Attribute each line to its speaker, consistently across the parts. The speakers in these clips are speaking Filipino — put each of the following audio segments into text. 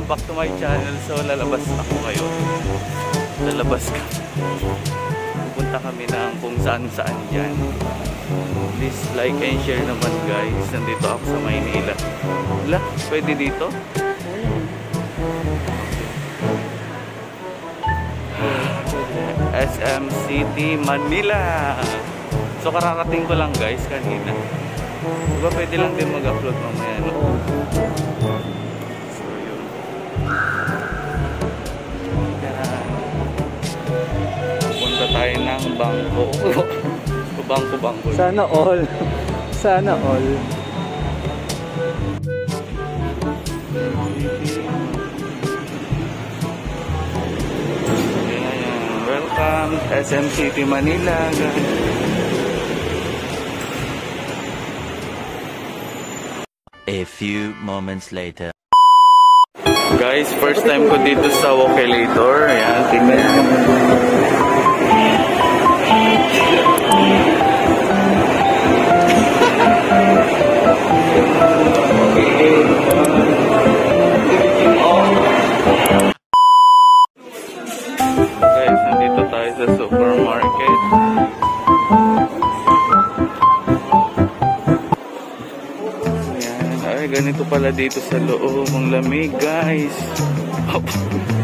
Speaker 1: welcome back to my channel. So lalabas ako ngayon. Lalabas ka. Pupunta kami ng kung saan yan. Please like and share naman guys. Nandito ako sa Maynila. Wala, pwede dito? SM City, Manila. So kararating ko lang guys kanina. Diba pwede lang din mag-upload mamaya, no? So yun. Punta tayo ng bangko. Bangko.
Speaker 2: Sana all. Sana all.
Speaker 1: Welcome SM City, Manila.
Speaker 3: A few moments later.
Speaker 1: Guys, first time ko dito sa Walkelator. Ayan, tingnan. Guys, nandito tayo sa supermarket. Ganito pala dito sa loob. Ang lamig guys. Oh,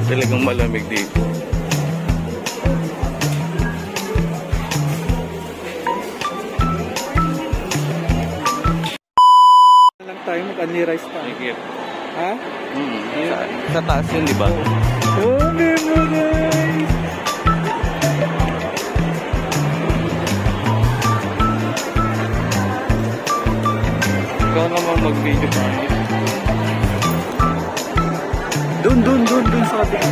Speaker 1: talagang malamig dito.
Speaker 2: Lang tayo mag-only rice pa. Ha?
Speaker 1: Sa taas yun, di ba?
Speaker 2: Okay mo guys.
Speaker 1: Ikaw naman mag-video pa.
Speaker 2: Dun sa kabila.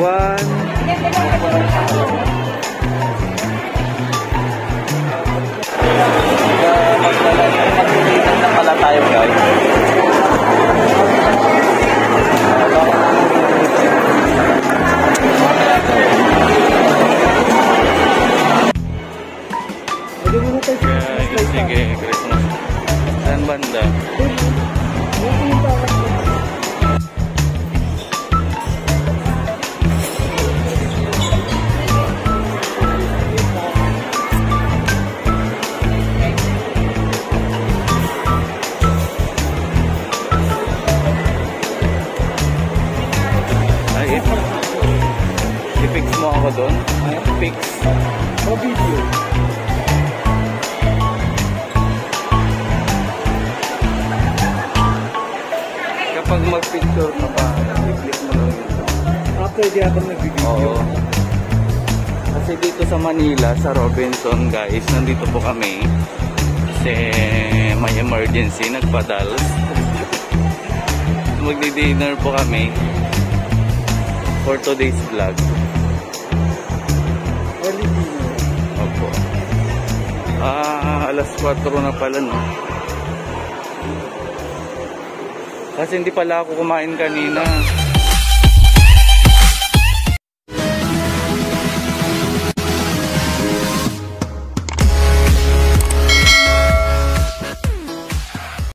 Speaker 2: One.
Speaker 1: Magpilitan na pala tayo guys. Sige, Christmas. Saan banda? Ay, i-fix mo ako doon? I-fix.
Speaker 2: O video.
Speaker 1: Kapag mag-picture ka pa, i-click mo lang yun.
Speaker 2: Pwede habang nag-video.
Speaker 1: Oo. Kasi dito sa Manila, sa Robinson guys, nandito po kami. Kasi may emergency, nagpadals. Magdi-dinner po kami for today's vlog.
Speaker 2: Early dinner.
Speaker 1: Opo. Alas 4 na pala, no? Kasi hindi pala ako kumain kanina.